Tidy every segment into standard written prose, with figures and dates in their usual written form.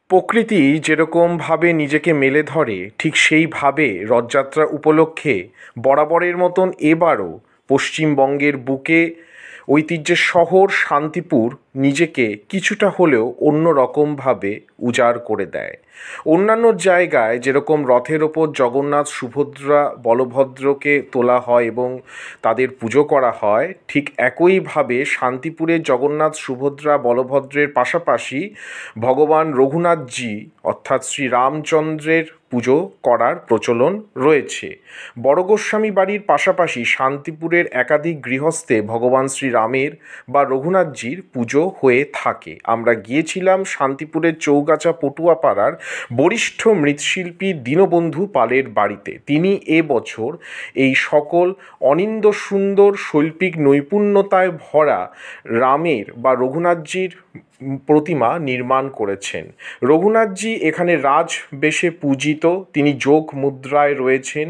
প্রকৃতি যেরকমভাবে নিজেকে মেলে ধরে ঠিক সেইভাবে রথযাত্রা উপলক্ষে বরাবরের মতন এবারও পশ্চিমবঙ্গের বুকে ঐতিহ্যের শহর শান্তিপুর নিজেকে কিছুটা হলেও অন্য রকমভাবে উজাড় করে দেয়। অন্যান্য জায়গায় যেরকম রথের ওপর জগন্নাথ সুভদ্রা বলভদ্রকে তোলা হয় এবং তাদের পুজো করা হয়, ঠিক একইভাবে শান্তিপুরে জগন্নাথ সুভদ্রা বলভদ্রের পাশাপাশি ভগবান রঘুনাথজি অর্থাৎ শ্রী রামচন্দ্রের পুজো করার প্রচলন রয়েছে। বড় গোস্বামী বাড়ির পাশাপাশি শান্তিপুরের একাধিক গৃহস্থে ভগবান শ্রীরামের বা রঘুনাথজির পুজো হয়ে থাকে। আমরা গিয়েছিলাম শান্তিপুরের চৌগাছা পটুয়াপাড়ার বরিষ্ঠ মৃৎশিল্পী দীনবন্ধু পালের বাড়িতে। তিনি এবছর এই সকল অনিন্দ সুন্দর শৈল্পিক নৈপুণ্যতায় ভরা রামের বা রঘুনাথজির প্রতিমা নির্মাণ করেছেন। রঘুনাথজি এখানে রাজবেশে পূজিত, তিনি যোগ মুদ্রায় রয়েছেন,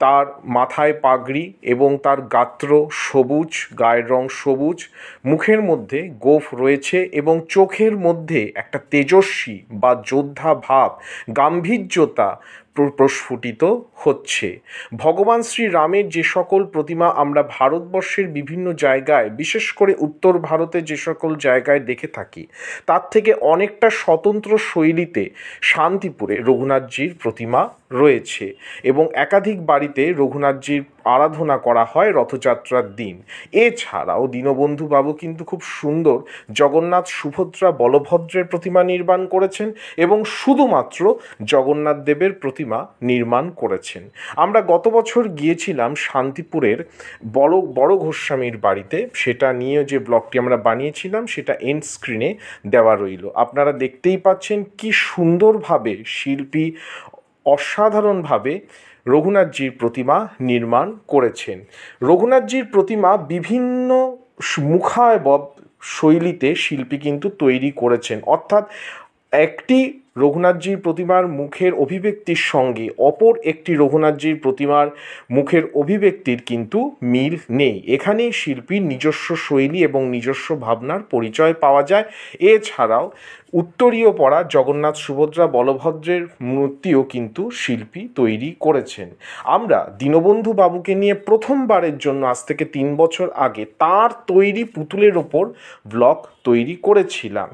তার মাথায় পাগড়ি এবং তার গাত্র সবুজ, গায়ের রং সবুজ, মুখের মধ্যে গোঁফ রয়েছে এবং চোখের মধ্যে একটা তেজস্বী বা যোদ্ধা ভাব, গাম্ভীর্যতা প্রস্ফুটিত হচ্ছে। ভগবান শ্রীরামের যে সকল প্রতিমা আমরা ভারতবর্ষের বিভিন্ন জায়গায়, বিশেষ করে উত্তর ভারতে যে সকল জায়গায় দেখে থাকি, তার থেকে অনেকটা স্বতন্ত্র শৈলীতে শান্তিপুরে রঘুনাথজির প্রতিমা রয়েছে এবং একাধিক বাড়িতে রঘুনাথজির আরাধনা করা হয় রথযাত্রার দিন। এছাড়াও দীনবন্ধু বাবু কিন্তু খুব সুন্দর জগন্নাথ সুভদ্রা বলভদ্রের প্রতিমা নির্মাণ করেছেন এবং শুধুমাত্র জগন্নাথ দেবের প্রতিমা নির্মাণ করেছেন। আমরা গত বছর গিয়েছিলাম শান্তিপুরের বড় গোস্বামীর বাড়িতে, সেটা নিয়ে যে ব্লগটি আমরা বানিয়েছিলাম সেটা এন্ড স্ক্রিনে দেওয়া রইল। আপনারা দেখতেই পাচ্ছেন কি সুন্দরভাবে শিল্পী অসাধারণভাবে রঘুনাথজির প্রতিমা নির্মাণ করেছেন। রঘুনাথজির প্রতিমা বিভিন্ন মুখায়ব শৈলীতে শিল্পী কিন্তু তৈরি করেছেন, অর্থাৎ একটি রঘুনাথজির প্রতিমার মুখের অভিব্যক্তির সঙ্গে অপর একটি রঘুনাথজির প্রতিমার মুখের অভিব্যক্তির কিন্তু মিল নেই। এখানেই শিল্পীর নিজস্ব শৈলী এবং নিজস্ব ভাবনার পরিচয় পাওয়া যায়। এছাড়াও উত্তরীয় পরা জগন্নাথ সুভদ্রা বলভদ্রের মূর্তিও কিন্তু শিল্পী তৈরি করেছেন। আমরা দীনবন্ধু বাবুকে নিয়ে প্রথমবারের জন্য আজ থেকে 3 বছর আগে তার তৈরি পুতুলের ওপর ব্লগ তৈরি করেছিলাম।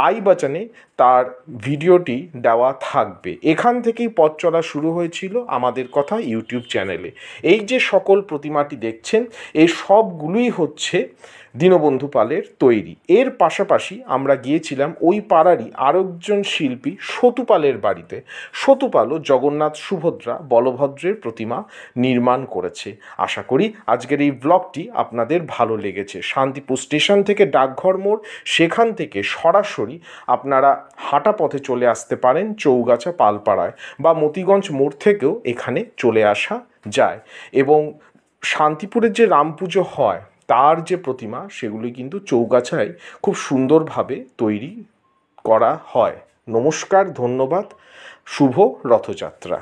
আই বাটনে তার ভিডিওটি দেওয়া থাকবে। এখান থেকেই পথ চলা শুরু হয়েছিল আমাদের কথা ইউটিউব চ্যানেলে। এই যে সকল প্রতিমাটি দেখছেন, এই সবগুলোই হচ্ছে দীনবন্ধু পালের তৈরি। এর পাশাপাশি আমরা গিয়েছিলাম ওই পাড়ারই আরেকজন শিল্পী সতুপালের বাড়িতে। সতুপালও জগন্নাথ সুভদ্রা বলভদ্রের প্রতিমা নির্মাণ করেছে। আশা করি আজকের এই ব্লগটি আপনাদের ভালো লেগেছে। শান্তিপুর স্টেশন থেকে ডাকঘর মোড়, সেখান থেকে সরাসরি আপনারা হাঁটা পথে চলে আসতে পারেন চৌগাছা পালপাড়ায়, বা মতিগঞ্জ মোড় থেকেও এখানে চলে আসা যায়। এবং শান্তিপুরের যে রাম পুজো হয় তার যে প্রতিমা, সেগুলি কিন্তু চৌগাছায় খুব সুন্দরভাবে তৈরি করা হয়। নমস্কার, ধন্যবাদ, শুভ রথযাত্রা।